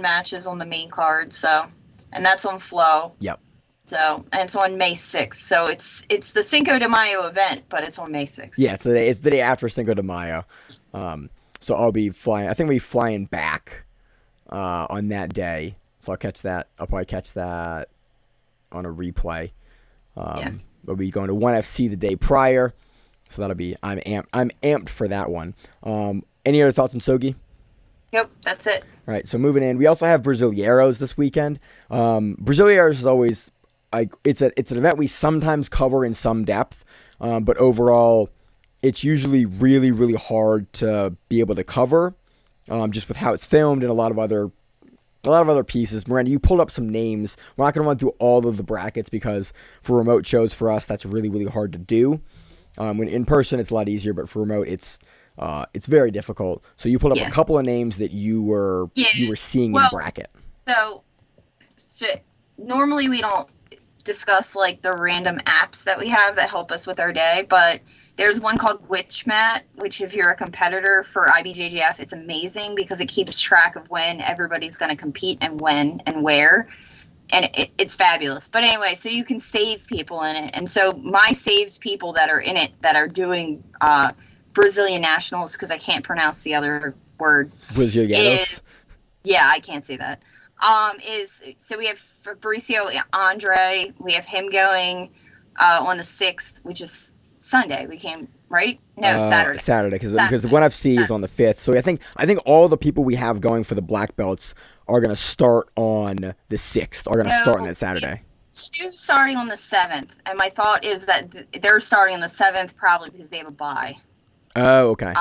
matches on the main card. So, and that's on Flow. Yep. So, and it's on May 6th. So it's the Cinco de Mayo event, but it's on May 6th. Yeah, it's the day after Cinco de Mayo. So I'll be flying. I think we'll be flying back on that day. So I'll catch that. I'll probably catch that on a replay. We'll be going to 1FC the day prior. So that'll be, I'm amped for that one. Any other thoughts on Sogi? Yep, that's it. All right, so moving in, we also have Brasileiros this weekend. Brasileiros is always it's an event we sometimes cover in some depth, but overall, it's usually really, really hard to be able to cover, just with how it's filmed and a lot of other pieces. Miranda, you pulled up some names. We're not going to run through all of the brackets because for remote shows for us, that's really, really hard to do. When in person, it's a lot easier, but for remote, it's very difficult. So you pulled up a couple of names that you were seeing in bracket. So normally we don't discuss like the random apps that we have that help us with our day, but there's one called WitchMat, which if you're a competitor for IBJJF, it's amazing because it keeps track of when everybody's going to compete and when and where. And it's fabulous. But anyway, so you can save people in it. And so my saved people that are in it that are doing Brazilian nationals, because I can't pronounce the other word. Brasileiros? Yeah, I can't say that. So we have Fabricio Andre. We have him going on the 6th, which is Sunday. We came, right? No, Saturday. Saturday, because the 1FC is on the 5th. So I think all the people we have going for the black belts are going to start on the 6th, are going to start on that Saturday. Two starting on the 7th, and my thought is that they're starting on the 7th probably because they have a bye. Oh, okay.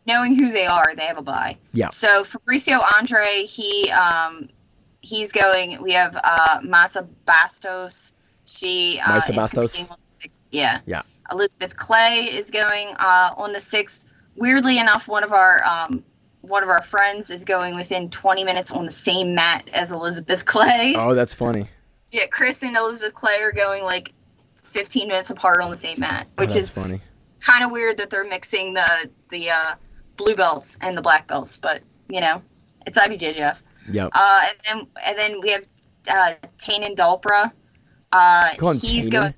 Knowing who they are, they have a bye. Yeah. So Fabricio Andre, he's going. We have Masa Bastos. Masa Bastos. Yeah. Elizabeth Clay is going on the 6th. Weirdly enough, one of our friends is going within 20 minutes on the same mat as Elizabeth Clay. Oh, that's funny. Yeah, Chris and Elizabeth Clay are going like 15 minutes apart on the same mat, which is funny. Kind of weird that they're mixing the blue belts and the black belts, but it's IBJJF. Yep. And then we have Tainan Dalpra. Call him He's Tainan? going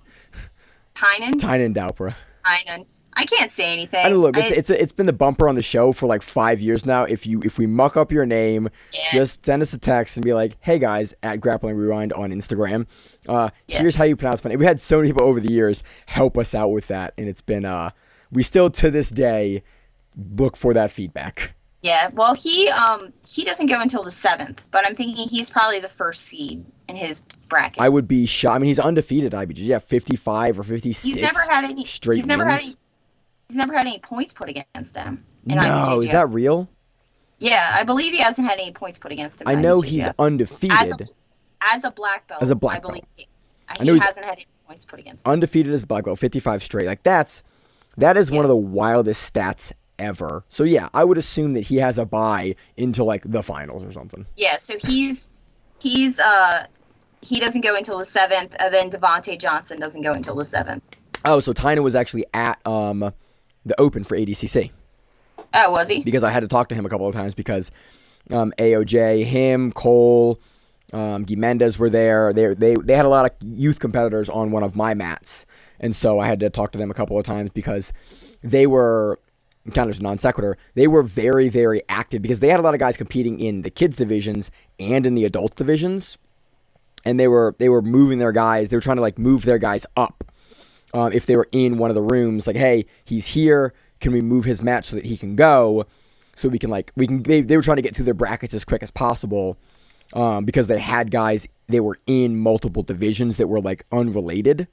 Tainan Dalpra. Tainan. I can't say anything. I mean, look, it's been the bumper on the show for like 5 years now. If we muck up your name, just send us a text and be like, "Hey guys, at Grappling Rewind on Instagram, here's how you pronounce my name." We had so many people over the years help us out with that, and it's been we still to this day look for that feedback. Yeah, well, he doesn't go until the 7th, but I'm thinking he's probably the first seed in his bracket. I would be shocked. I mean, he's undefeated, IBJ. Yeah, 55 or 56. He's never had any straight wins. He's never had any points put against him. No, IBJJF. Is that real? Yeah, I believe he hasn't had any points put against him. I know he's undefeated. As a black belt. As a black I believe belt. He hasn't had any points put against him. Undefeated as a black belt, 55 straight. Like that is one of the wildest stats ever. So yeah, I would assume that he has a bye into like the finals or something. Yeah, so he doesn't go until the 7th, and then Devontae Johnson doesn't go until the 7th. Oh, so Tainan was actually at the Open for ADCC. Oh, was he? Because I had to talk to him a couple of times because AOJ, him, Cole, Guy Mendez were there. They had a lot of youth competitors on one of my mats, and so I had to talk to them a couple of times because they were kind of non sequitur. They were very, very active because they had a lot of guys competing in the kids divisions and in the adult divisions, and they were moving their guys. They were trying to like move their guys up. If they were in one of the rooms, like, hey, he's here. Can we move his match so that he can go? So we can. They were trying to get through their brackets as quick as possible because they had guys. They were in multiple divisions that were like unrelated,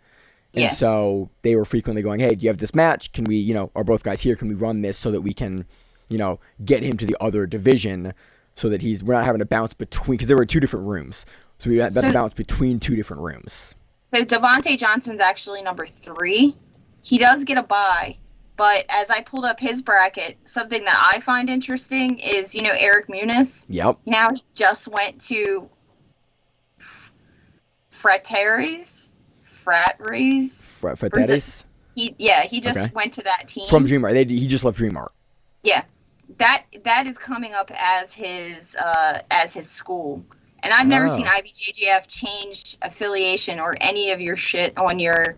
and so they were frequently going, hey, do you have this match? Can we, are both guys here? Can we run this so that we can, get him to the other division so that we're not having to bounce between because there were 2 different rooms, so we had to bounce between 2 different rooms. So Devontae Johnson's actually number 3. He does get a bye, but as I pulled up his bracket, something that I find interesting is, Eric Muniz. Yep. Now he just went to Frateres. He just went to that team. From Dreamart. He just left Dreamart. Yeah. That is coming up as his school. And I've never seen IBJJF change affiliation or any of your shit on your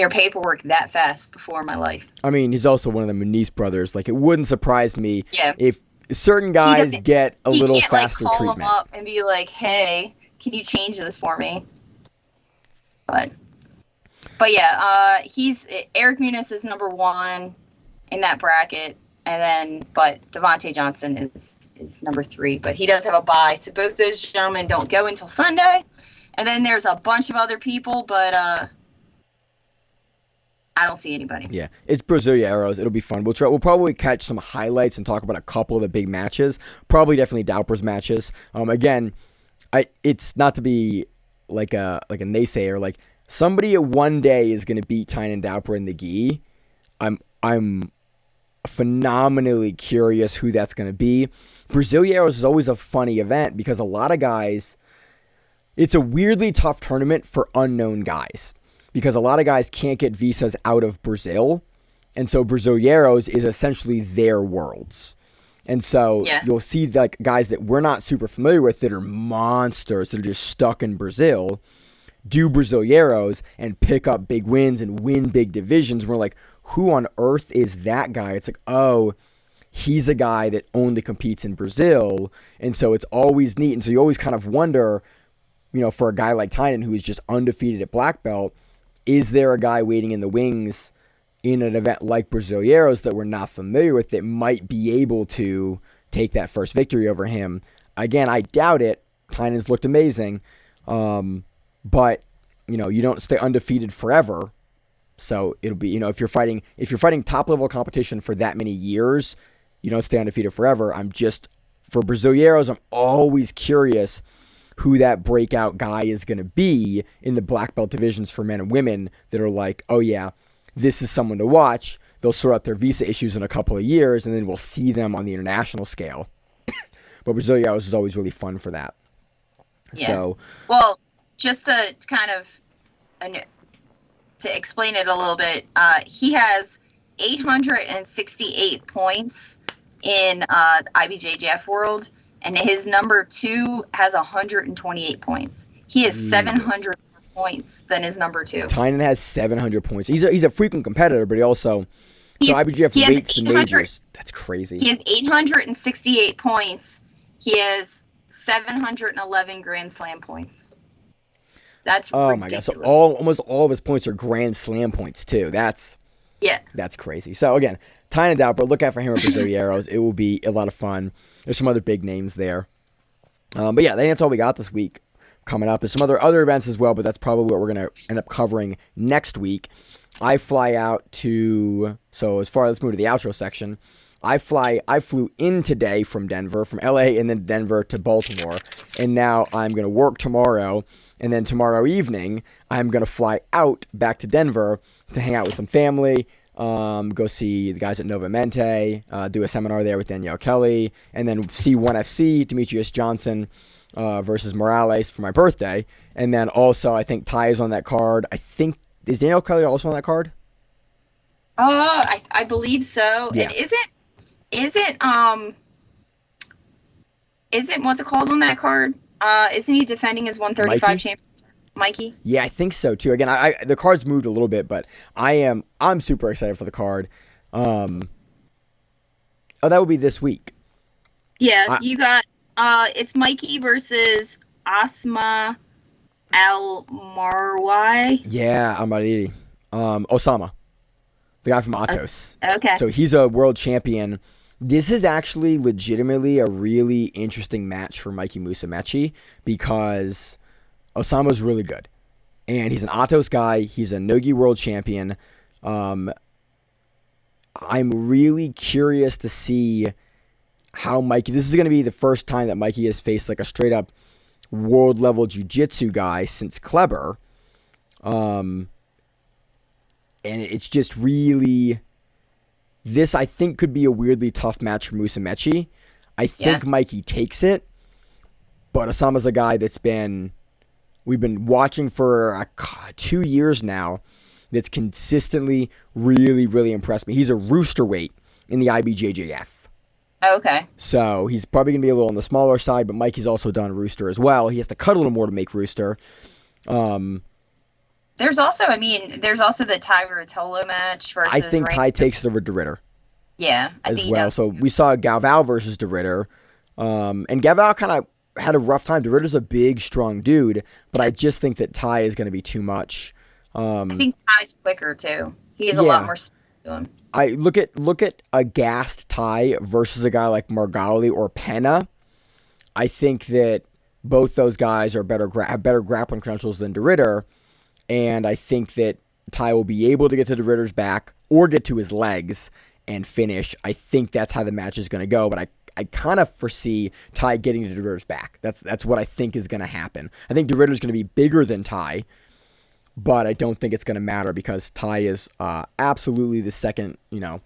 paperwork that fast before in my life. I mean, he's also one of the Muniz brothers. Like, it wouldn't surprise me if certain guys get a little faster treatment. He can't, call him up and be like, hey, can you change this for me? But yeah, Eric Muniz is number 1 in that bracket. But Devontae Johnson is number 3, but he does have a bye. So both those gentlemen don't go until Sunday. And then there's a bunch of other people, but I don't see anybody. Yeah, it's Brazilieros. It'll be fun. We'll probably catch some highlights and talk about a couple of the big matches. Probably definitely Dalper's matches. Again, it's not to be like a naysayer. Like somebody one day is going to beat Tainan Dalper in the gi. I'm phenomenally curious who that's going to be. Brazilieros is always a funny event because a lot of guys, it's a weirdly tough tournament for unknown guys because a lot of guys can't get visas out of Brazil, and so Brazilieros is essentially their worlds. And so you'll see like guys that we're not super familiar with that are monsters that are just stuck in Brazil do Brazilieros and pick up big wins and win big divisions. We're like, who on earth is that guy? It's like, oh, he's a guy that only competes in Brazil. And so it's always neat. And so you always kind of wonder, for a guy like Tainan who is just undefeated at black belt, is there a guy waiting in the wings in an event like Brazilieros that we're not familiar with that might be able to take that first victory over him? Again, I doubt it. Tainan's looked amazing. But, you don't stay undefeated forever. So it'll be, if you're fighting top level competition for that many years, you don't stay undefeated forever. For Brazilieros, I'm always curious who that breakout guy is going to be in the black belt divisions for men and women that are like, oh yeah, this is someone to watch. They'll sort out their visa issues in a couple of years, and then we'll see them on the international scale. But Brazilieros is always really fun for that. Yeah. So, well, just to kind of to explain it a little bit, he has 868 points in IBJJF world, and his number 2 has 128 points. He has 700 more points than his number 2. Tynan has 700 points. He's a frequent competitor, but he also so IBJJF weights the majors. That's crazy. He has 868 points. He has 711 Grand Slam points. That's ridiculous. My god! So almost all of his points are Grand Slam points too. That's crazy. So again, Tynan Dalper, look out for him at Brazilieros. It will be a lot of fun. There's some other big names there. But yeah, that's all we got this week. Coming up, there's some other events as well, but that's probably what we're gonna end up covering next week. I fly out to let's move to the outro section. I flew in today from Denver, from LA, and then Denver to Baltimore, and now I'm gonna work tomorrow, and then tomorrow evening I'm gonna fly out back to Denver to hang out with some family, go see the guys at Nova Mente, do a seminar there with Danielle Kelly, and then see 1FC, Demetrius Johnson versus Morales for my birthday, and then also I think Ty is on that card. I think is Danielle Kelly also on that card? I believe so. Yeah. And isn't what's it called on that card? Isn't he defending his 135 champion? Mikey? Yeah, I think so too. Again, the card's moved a little bit, but I'm super excited for the card. That would be this week. Yeah, you got it's Mikey versus Asma Al Marwai. Yeah, Amariri. Osama, the guy from Atos. Okay. So he's a world champion. This is actually legitimately a really interesting match for Mikey Musumeci because Osama's really good. And he's an Atos guy. He's a Nogi world champion. I'm really curious to see how Mikey... This is going to be the first time that Mikey has faced like a straight-up world-level jiu-jitsu guy since Kleber. And it's just really... This, I think, could be a weirdly tough match for Musumeci. I think Mikey takes it, but Osama's a guy that's we've been watching for 2 years now that's consistently really, really impressed me. He's a rooster weight in the IBJJF. Okay. So he's probably going to be a little on the smaller side, but Mikey's also done rooster as well. He has to cut a little more to make rooster. There's also the Ty Ruotolo match versus... I think Ty takes it over DeRitter. Yeah, I think he does. So we saw Galvao versus DeRitter. And Galvao kind of had a rough time. DeRitter's a big, strong dude, but I just think that Ty is going to be too much. I think Ty's quicker, too. He has a lot more speed to him. I look at a gassed Ty versus a guy like Margali or Pena. I think that both those guys are have better grappling credentials than DeRitter. And I think that Ty will be able to get to DeRitter's back or get to his legs and finish. I think that's how the match is going to go. But I kind of foresee Ty getting to DeRitter's back. That's what I think is going to happen. I think DeRitter's going to be bigger than Ty, but I don't think it's going to matter because Ty is absolutely the second, the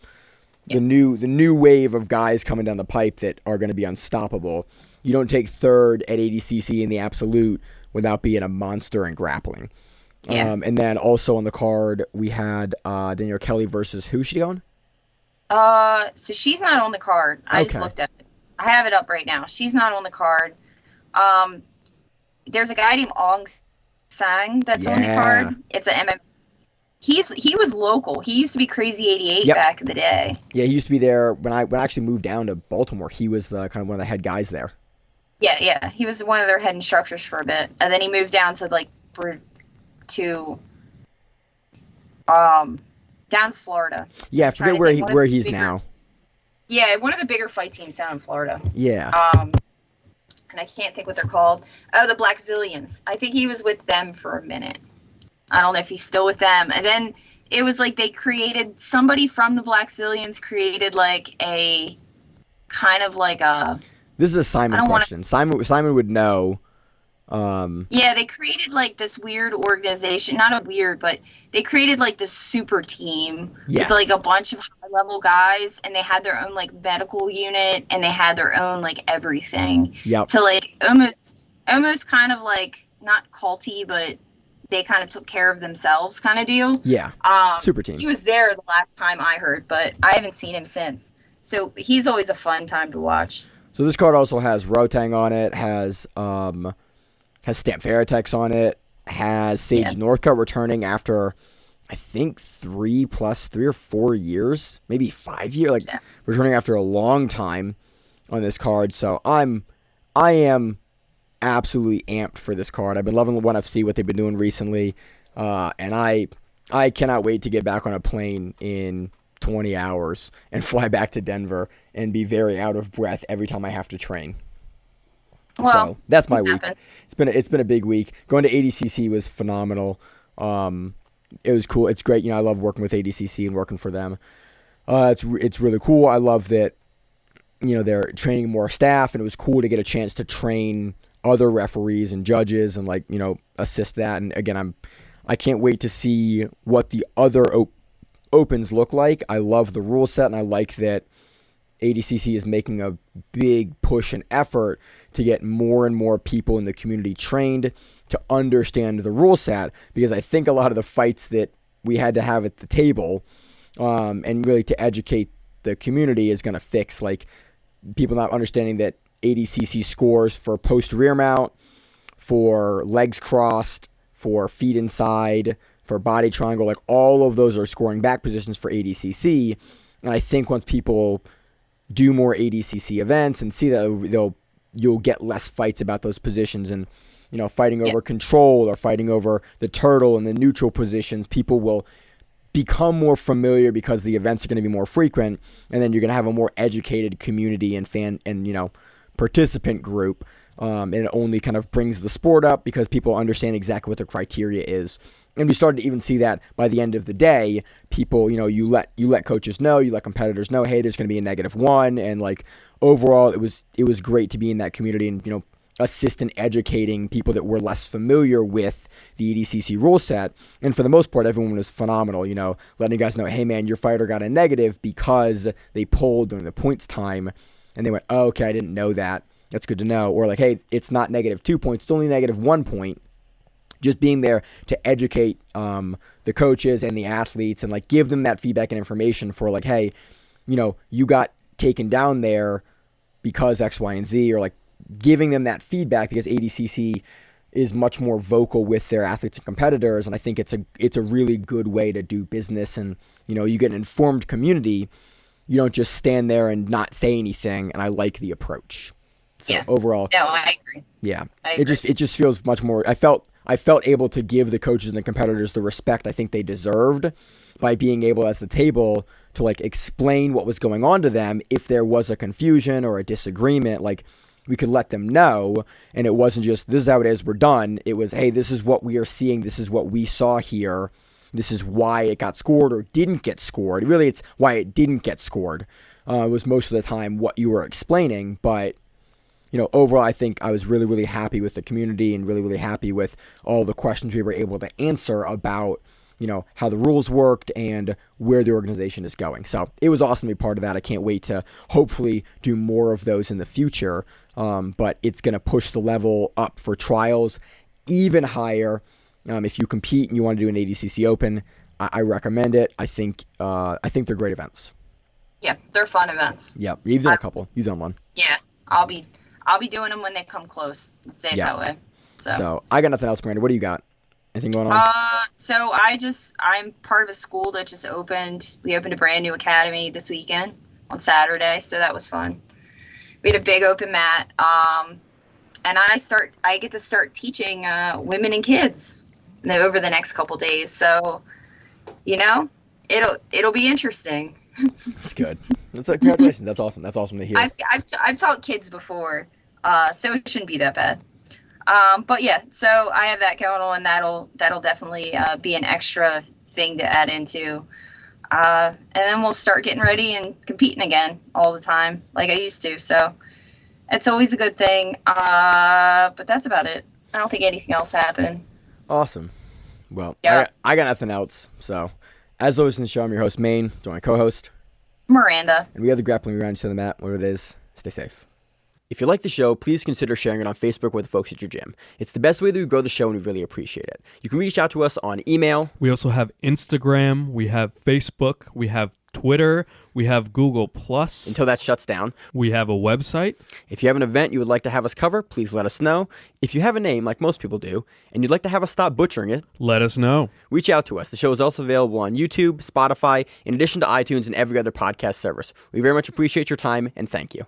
new wave of guys coming down the pipe that are going to be unstoppable. You don't take third at ADCC in the absolute without being a monster in grappling. Yeah. And then also on the card, we had Danielle Kelly versus who's she on? So she's not on the card. I just looked at it. I have it up right now. She's not on the card. There's a guy named Ong Sang that's on the card. It's an MMA. He was local. He used to be Crazy 88 back in the day. Yeah, he used to be there when I actually moved down to Baltimore. He was the kind of one of the head guys there. Yeah. He was one of their head instructors for a bit, and then he moved down to down Florida. Yeah, I forget where he's now. Yeah, one of the bigger fight teams down in Florida. Yeah. And I can't think what they're called. Oh, the Black Zillions. I think he was with them for a minute. I don't know if he's still with them. And then it was like somebody from the Black Zillions created like a kind of like a... This is a Simon question. Simon would know. Yeah, they created like this weird organization, not a weird, but they created like this super team with like a bunch of high level guys, and they had their own like medical unit, and they had their own like everything. Yep. To like almost kind of like not culty, but they kind of took care of themselves kind of deal. Yeah. Super team. He was there the last time I heard, but I haven't seen him since. So he's always a fun time to watch. So this card also has Rotang on it, has Stamp Veritex on it, has Sage Northcutt returning after, I think, 3 or 4 years, maybe 5 years, returning after a long time on this card. So I am absolutely amped for this card. I've been loving the ONE FC, what they've been doing recently, and I cannot wait to get back on a plane in 20 hours and fly back to Denver and be very out of breath every time I have to train. Well, so that's my week. It's been a big week. Going to ADCC was phenomenal. It was cool. It's great. I love working with ADCC and working for them. It's really cool. I love that they're training more staff, and it was cool to get a chance to train other referees and judges and assist that. And again, I can't wait to see what the other opens look like. I love the rule set, and I like that ADCC is making a big push and effort to get more and more people in the community trained to understand the rule set, because I think a lot of the fights that we had to have at the table and really to educate the community is going to fix people not understanding that ADCC scores for post rear mount, for legs crossed, for feet inside, for body triangle. All of those are scoring back positions for ADCC. And I think once people do more ADCC events and see that, you'll get less fights about those positions, and fighting over control or fighting over the turtle and the neutral positions. People will become more familiar because the events are going to be more frequent, and then you're going to have a more educated community and fan and participant group, and it only kind of brings the sport up because people understand exactly what the criteria is. And we started to even see that by the end of the day, people, you let coaches know, you let competitors know, hey, there's going to be a -1, and overall, it was great to be in that community and assist in educating people that were less familiar with the EDCC rule set. And for the most part, everyone was phenomenal, letting guys know, hey man, your fighter got a negative because they pulled during the points time, and they went, oh, okay, I didn't know that. That's good to know. Or hey, it's not -2 points, it's only -1 point. Just being there to educate the coaches and the athletes and give them that feedback and information for hey, you got taken down there because X, Y, and Z, or giving them that feedback, because ADCC is much more vocal with their athletes and competitors, and I think it's a really good way to do business. And you get an informed community. You don't just stand there and not say anything. And I like the approach. So overall, no, I agree. Yeah, I agree. It just feels much more. I felt able to give the coaches and the competitors the respect I think they deserved by being able, as the table, to explain what was going on to them. If there was a confusion or a disagreement, we could let them know, and it wasn't just, this is how it is, we're done. It was, hey, this is what we are seeing, this is what we saw here, this is why it got scored or didn't get scored. Really, it's why it didn't get scored. It was most of the time what you were explaining, but overall, I think I was really, really happy with the community and really, really happy with all the questions we were able to answer about, how the rules worked and where the organization is going. So it was awesome to be part of that. I can't wait to hopefully do more of those in the future. But it's going to push the level up for trials even higher. If you compete and you want to do an ADCC Open, I recommend it. I think they're great events. Yeah, they're fun events. Yeah, you've done a couple. You've done one. Yeah, I'll be doing them when they come close. Let's say it that way. So I got nothing else, Miranda. What do you got? Anything going on? So I'm part of a school that just opened. We opened a brand new academy this weekend on Saturday, so that was fun. We had a big open mat, and I get to start teaching women and kids over the next couple days. So, it'll be interesting. That's good. Congratulations. That's awesome. That's awesome to hear. I've taught kids before, so it shouldn't be that bad. But yeah, so I have that going on, and that'll definitely be an extra thing to add into. And then we'll start getting ready and competing again all the time like I used to. So it's always a good thing. But that's about it. I don't think anything else happened. Awesome. Well, yeah. I got nothing else. So as always in the show, I'm your host, Maine, joined my co-host, Miranda. And we have the Grappling Rewind to the mat. Whatever it is, stay safe. If you like the show, please consider sharing it on Facebook with the folks at your gym. It's the best way that we grow the show, and we really appreciate it. You can reach out to us on email. We also have Instagram, we have Facebook, we have Twitter. We have Google Plus. Until that shuts down. We have a website. If you have an event you would like to have us cover, please let us know. If you have a name, like most people do, and you'd like to have us stop butchering it, Let us know. reach out to us. The show is also available on YouTube, Spotify, in addition to iTunes and every other podcast service. We very much appreciate your time, and thank you.